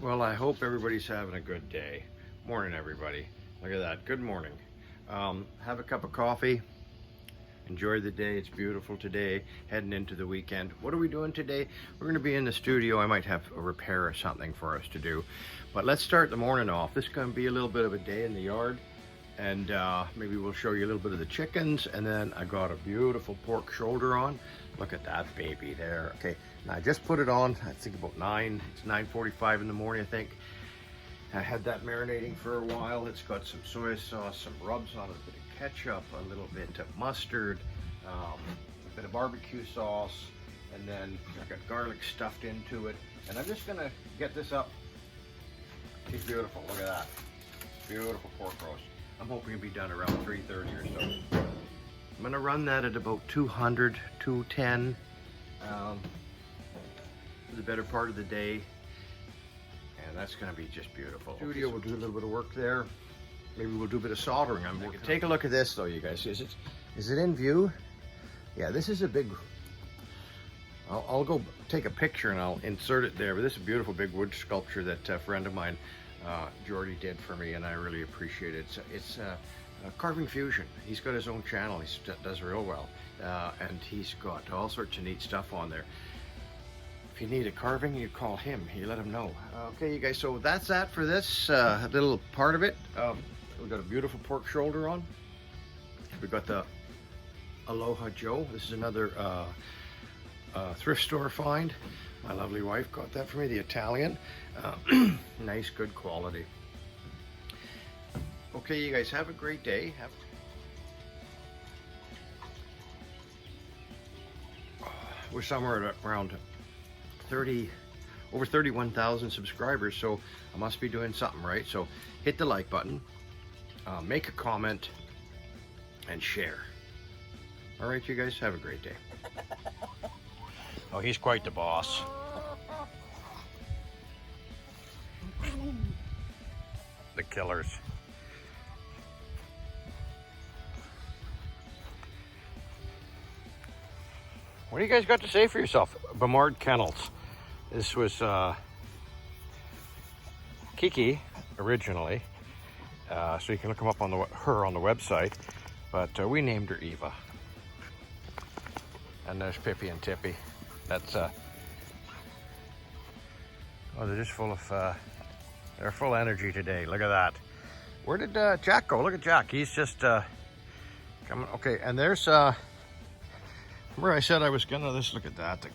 Well, I hope everybody's having a good day. Morning, everybody. Look at that. Good morning. Have a cup of coffee. Enjoy the day. It's beautiful today. Heading into the weekend. What are we doing today? We're going to be in the studio. I might have a repair or something for us to do. But let's start the morning off. This is going to be a little bit of a day in the yard. And maybe we'll show you a little bit of the chickens. And then I got a beautiful pork shoulder on. Look at that baby there. Okay, now I just put it on, I think about 9. It's 9:45 in the morning, I think. I had that marinating for a while. It's got some soy sauce, some rubs on it, a bit of ketchup, a little bit of mustard, a bit of barbecue sauce, and then I got garlic stuffed into it. And I'm just gonna get this up. It's beautiful, look at that. Beautiful pork roast. I'm hoping it'll be done around 3:30 or so. I'm gonna run that at about 200, 210 for the better part of the day. And that's gonna be just beautiful. Studio, we'll do a little bit of work there. Maybe we'll do a bit of soldering. Take a look at this though, you guys. Is it in view? Yeah, this is a big, I'll go take a picture and I'll insert it there. But this is a beautiful big wood sculpture that a friend of mine, Jordy, did for me, and I really appreciate it. It's Carving Fusion. He's got his own channel. He does real well, and he's got all sorts of neat stuff on there. If you need a carving, you call him. You let him know. Okay, you guys. So that's that for this little part of it. We've got a beautiful pork shoulder on. We've got the Aloha Joe. This is another thrift store find. My lovely wife got that for me. The Italian, nice, good quality. Okay, you guys have a great day. We're somewhere at around over 31,000 subscribers, so I must be doing something right. So hit the like button, make a comment, and share. All right, you guys have a great day. Oh, he's quite the boss. The killers. What do you guys got to say for yourself? Bbq Kennels. This was Kiki originally, so you can look them up on her on the website. But we named her Eva. And there's Pippi and Tippy. That's oh, they're just full of they're full of energy today. Look at that. Where did Jack go? Look at Jack. He's just coming. Okay, and there's remember I said I was gonna, look at that.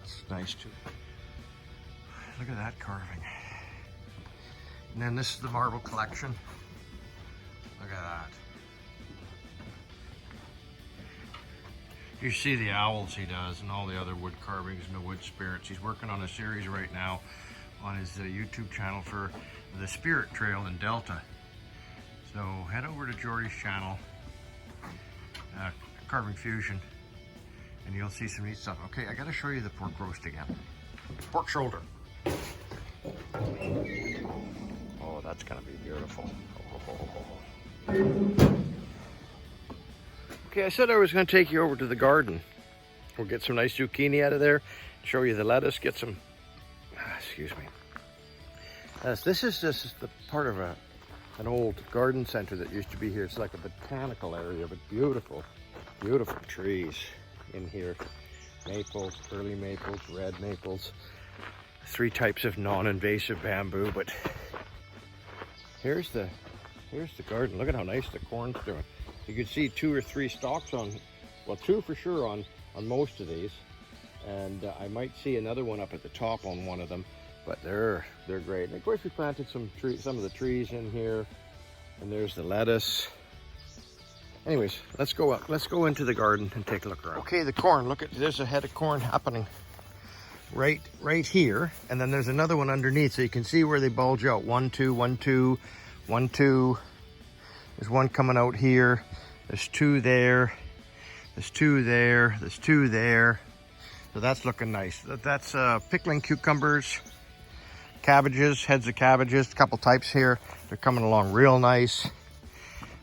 It's nice too. Look at that carving. And then this is the marble collection. Look at that. You see the owls he does and all the other wood carvings and the wood spirits. He's working on a series right now on his YouTube channel for the Spirit Trail in Delta. So head over to Jordy's channel, Carving Fusion, and you'll see some neat stuff. Okay, I gotta show you the pork roast again. Pork shoulder. Oh, that's gonna be beautiful. Okay, I said I was gonna take you over to the garden. We'll get some nice zucchini out of there, show you the lettuce, get some, excuse me. This is the part of an old garden center that used to be here. It's like a botanical area, but beautiful, beautiful trees in here. Maples, early maples, red maples. 3 types of non-invasive bamboo, but here's the garden. Look at how nice the corn's doing. You can see 2 or 3 stalks on, well, 2 for sure on most of these. And I might see another one up at the top on one of them, but they're great. And of course we planted some of the trees in here, and there's the lettuce. Anyways, let's go up. Let's go into the garden and take a look around. Okay, the corn. Look at, there's a head of corn happening right here, and then there's another one underneath, so you can see where they bulge out. 1, 2, 1, 2, 1, 2. There's one coming out here. There's 2 there. There's 2 there. There's 2 there. So that's looking nice. That's pickling cucumbers, cabbages, heads of cabbages, a couple types here. They're coming along real nice.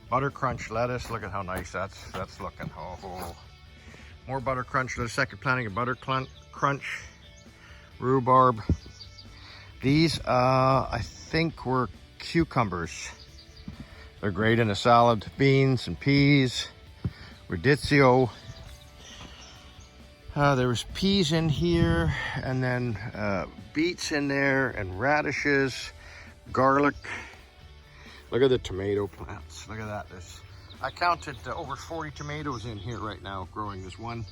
Butter crunch lettuce. Look at how nice that's looking. Oh, more butter crunch. The second planting of butter crunch, rhubarb, These, I think were cucumbers. They're great in a salad. Beans and peas, radicchio. There was peas in here, and then beets in there, and radishes, garlic. Look at the tomato plants. Look at that. I counted over 40 tomatoes in here right now growing. There's one.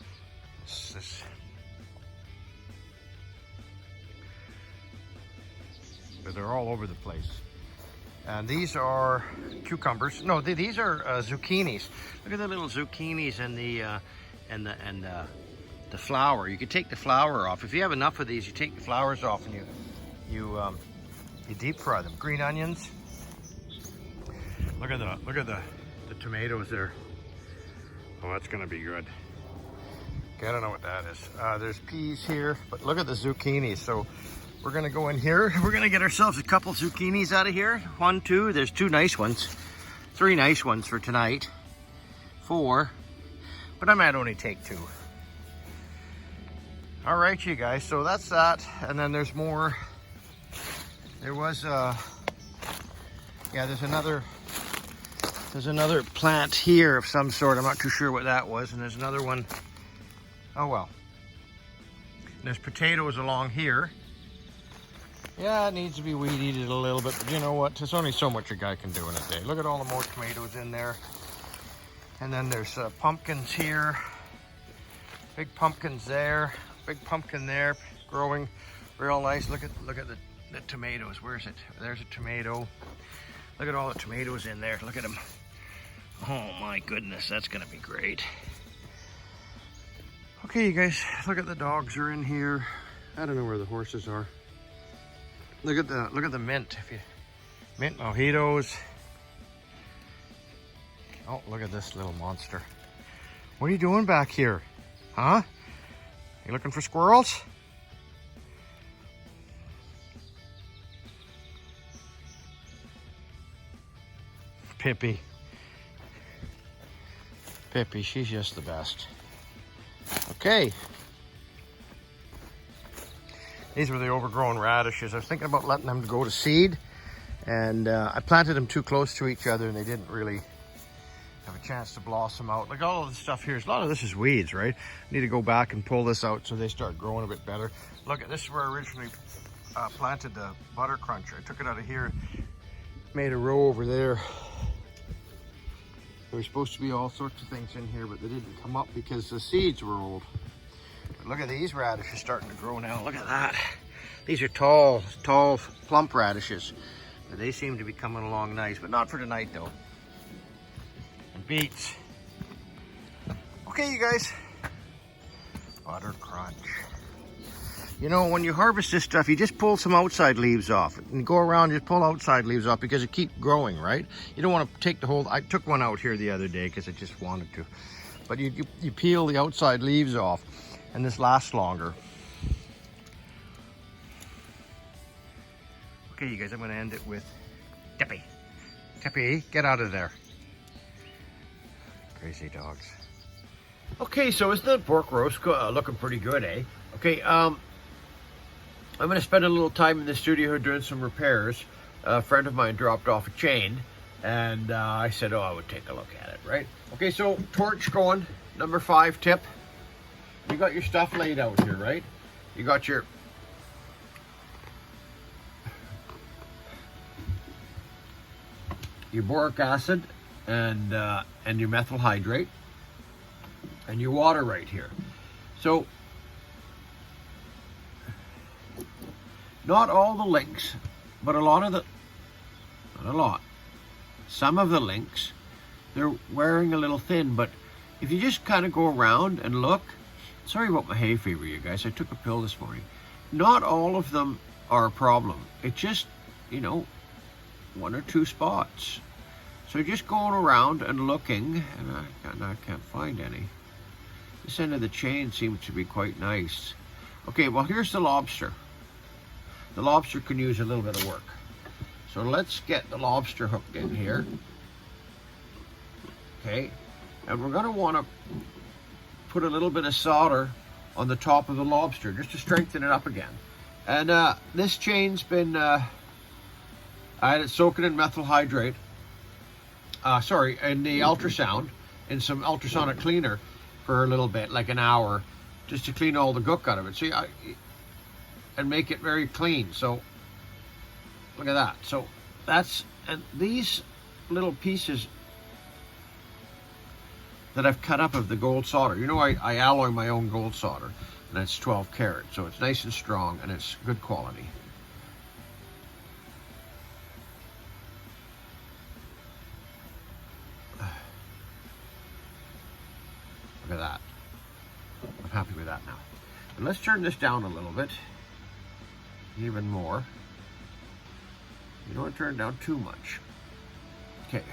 But they're all over the place. And these are cucumbers. No, these are zucchinis. Look at the little zucchinis and the flower. You could take the flower off. If you have enough of these, you take the flowers off and you deep fry them. Green onions. Look at the tomatoes there. Oh, that's gonna be good. Okay, I don't know what that is. There's peas here, but look at the zucchini. So we're gonna go in here. We're gonna get ourselves a couple zucchinis out of here. 1, 2, there's 2 nice ones. 3 nice ones for tonight. 4, but I might only take 2. All right, you guys, so that's that. And then there's more. There was, yeah, there's another plant here of some sort. I'm not too sure what that was. And there's another one. Oh, well. And there's potatoes along here. Yeah, it needs to be weed eated a little bit, but you know what? There's only so much a guy can do in a day. Look at all the more tomatoes in there. And then there's pumpkins here. Big pumpkins there. Big pumpkin there, growing real nice. Look at the tomatoes. Where is it? There's a tomato. Look at all the tomatoes in there. Look at them. Oh my goodness, that's gonna be great. Okay, you guys, look at the dogs are in here. I don't know where the horses are. Look at the mint. Mint mojitos. Oh, look at this little monster. What are you doing back here? Huh? You looking for squirrels? Pippi, she's just the best. Okay. These were the overgrown radishes. I was thinking about letting them go to seed, and I planted them too close to each other and they didn't really have a chance to blossom out. Like all of this stuff here, a lot of this is weeds, right? I need to go back and pull this out so they start growing a bit better. Look, this is where I originally planted the butter crunch. I took it out of here, made a row over there. There was supposed to be all sorts of things in here, but they didn't come up because the seeds were old. But look at these radishes starting to grow now. Look at that. These are tall, plump radishes. But they seem to be coming along nice, but not for tonight though. And beets. Okay, you guys. Butter crunch. You know, when you harvest this stuff, you just pull some outside leaves off and go around, just pull outside leaves off because it keeps growing, right? You don't want to take the whole, I took one out here the other day because I just wanted to. But you peel the outside leaves off and this lasts longer. Okay, you guys, I'm going to end it with Tippy. Tippy, get out of there. Crazy dogs. Okay, so isn't that pork roast looking pretty good, eh? Okay, I'm going to spend a little time in the studio doing some repairs. A friend of mine dropped off a chain, and I said, oh, I would take a look at it, right? Okay, so torch going, number 5 tip. You got your stuff laid out here, right? You got your boric acid and your methyl hydrate and your water right here. So not all the links, but some of the links, they're wearing a little thin, but if you just kind of go around and look, sorry about my hay fever, you guys, I took a pill this morning. Not all of them are a problem. It's just, you know, 1 or 2 spots. So just going around and looking, and I can't find any. This end of the chain seems to be quite nice. Okay, well, here's the lobster. The lobster can use a little bit of work. So let's get the lobster hooked in here. Okay, and we're gonna wanna put a little bit of solder on the top of the lobster just to strengthen it up again. And this chain's been, I had it soaking in methyl hydrate, in the ultrasound, in some ultrasonic cleaner for a little bit, like an hour, just to clean all the gook out of it. See, and make it very clean. So look at that. So that's, and these little pieces that I've cut up of the gold solder, you know, I alloy my own gold solder, and it's 12 karat, so it's nice and strong and it's good quality. Look at that. I'm happy with that now. And let's turn this down a little bit, even more. You don't want to turn it down too much. Okay,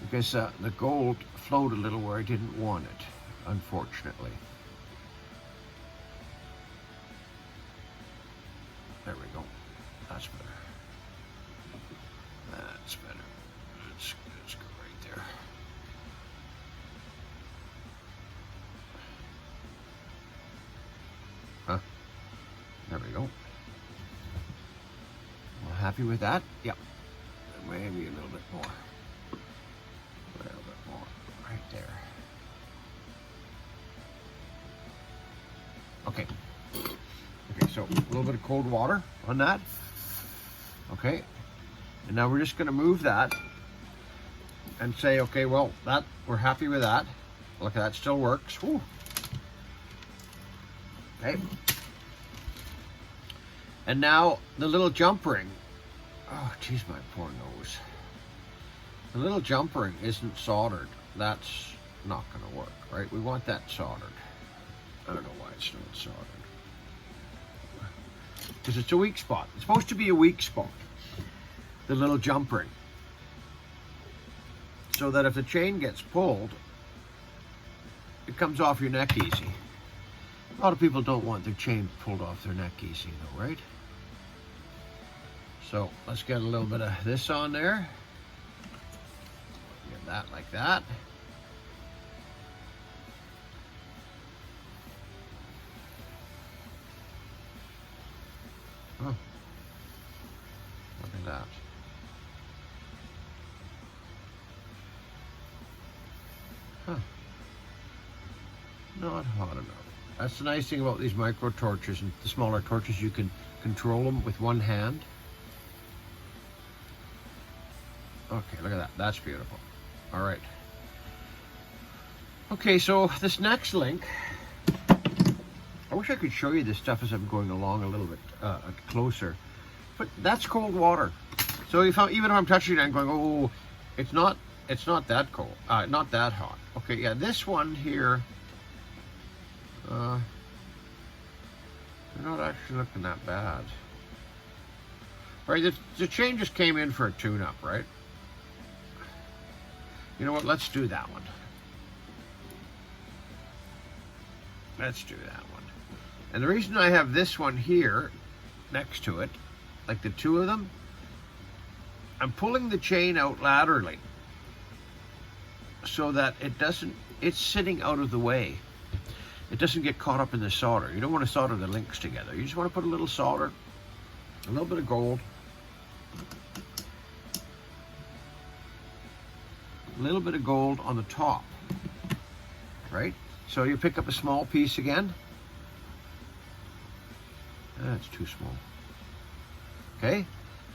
because the gold flowed a little where I didn't want it, unfortunately. There we go. That's better. That's better. Let's go right there. Huh? There we go. Well, happy with that? Yep. Maybe a little bit more. A little bit more. Right there. Okay. Okay, so a little bit of cold water on that. Okay. And now we're just going to move that and say, okay, well, that we're happy with that. Look, that still works. Woo. Okay. And now the little jump ring. Oh, geez, my poor nose. The little jump ring isn't soldered. That's not going to work, right? We want that soldered. I don't know why it's not soldered. Because it's a weak spot. It's supposed to be a weak spot, the little jump ring. So that if the chain gets pulled, it comes off your neck easy. A lot of people don't want their chain pulled off their neck easy though, right? So let's get a little bit of this on there. Get that like that. Oh, look at that. Huh. Not hot enough. That's the nice thing about these micro torches and the smaller torches, you can control them with one hand. Okay, look at that. That's beautiful. All right. Okay, so this next link, I wish I could show you this stuff as I'm going along a little bit closer, but that's cold water. So even if I'm touching it, I'm going, oh, it's not that cold, not that hot. Okay, yeah, this one here, they're not actually looking that bad. Right, the chain just came in for a tune-up, right? You know what, let's do that one. Let's do that one. And the reason I have this one here next to it, like the two of them, I'm pulling the chain out laterally so that it's sitting out of the way. It doesn't get caught up in the solder. You don't want to solder the links together. You just want to put a little solder, a little bit of gold, a little bit of gold on the top, right? So you pick up a small piece again. That's too small. Okay,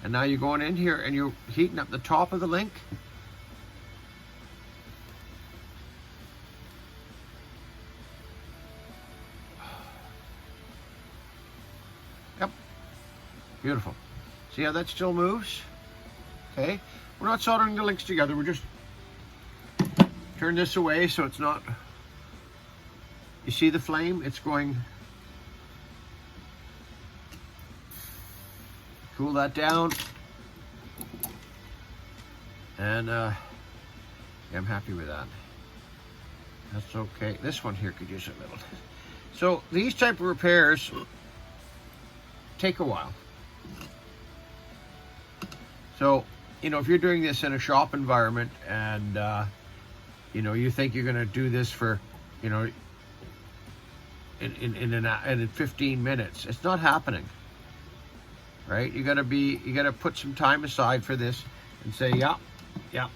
and now you're going in here and you're heating up the top of the link. Yep, beautiful. See how that still moves? Okay, we're not soldering the links together, we're just turn this away so it's not, you see the flame? It's going, cool that down. And yeah, I'm happy with that. That's okay. This one here could use a little. So these type of repairs take a while. So, you know, if you're doing this in a shop environment and you know, you think you're going to do this for, you know, in 15 minutes. It's not happening. right? You gotta put some time aside for this and say, yeah, yeah,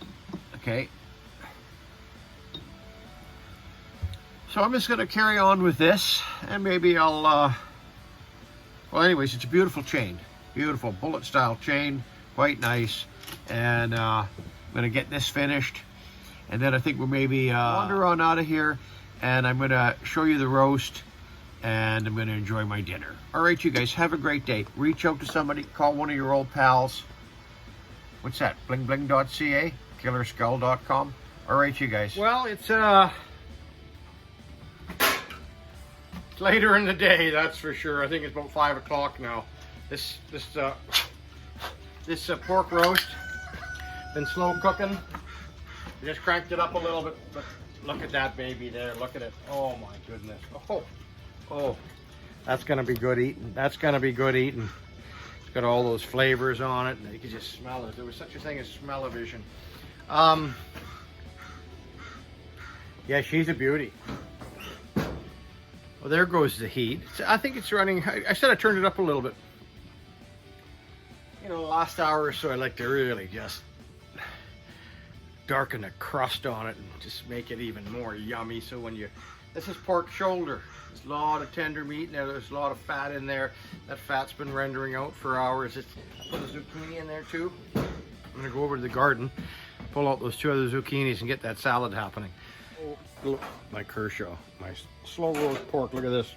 okay. So I'm just gonna carry on with this, and maybe I'll, well anyways, it's a beautiful chain. Beautiful bullet style chain, quite nice. And I'm gonna get this finished. And then I think we'll maybe wander on out of here, and I'm gonna show you the roast, and I'm gonna enjoy my dinner. All right, you guys, have a great day. Reach out to somebody, call one of your old pals. What's that, blingbling.ca, killerskull.com. All right, you guys. Well, it's later in the day, that's for sure. I think it's about 5 o'clock now. This pork roast, been slow cooking. Just cranked it up a little bit, but look at that baby there. Look at it. Oh my goodness. Oh, that's gonna be good eating. That's gonna be good eating. It's got all those flavors on it, and you can just smell it. There was such a thing as smell-o-vision. Yeah, she's a beauty. Well, there goes the heat. I think it's running. I said I turned it up a little bit. You know, the last hour or so, I like to really just darken the crust on it and just make it even more yummy. So when you, this is pork shoulder. There's a lot of tender meat now. There's a lot of fat in there. That fat's been rendering out for hours. I put a zucchini in there too. I'm gonna go over to the garden, pull out those 2 other zucchinis and get that salad happening. Oh, look, my Kershaw, my slow roast pork. Look at this.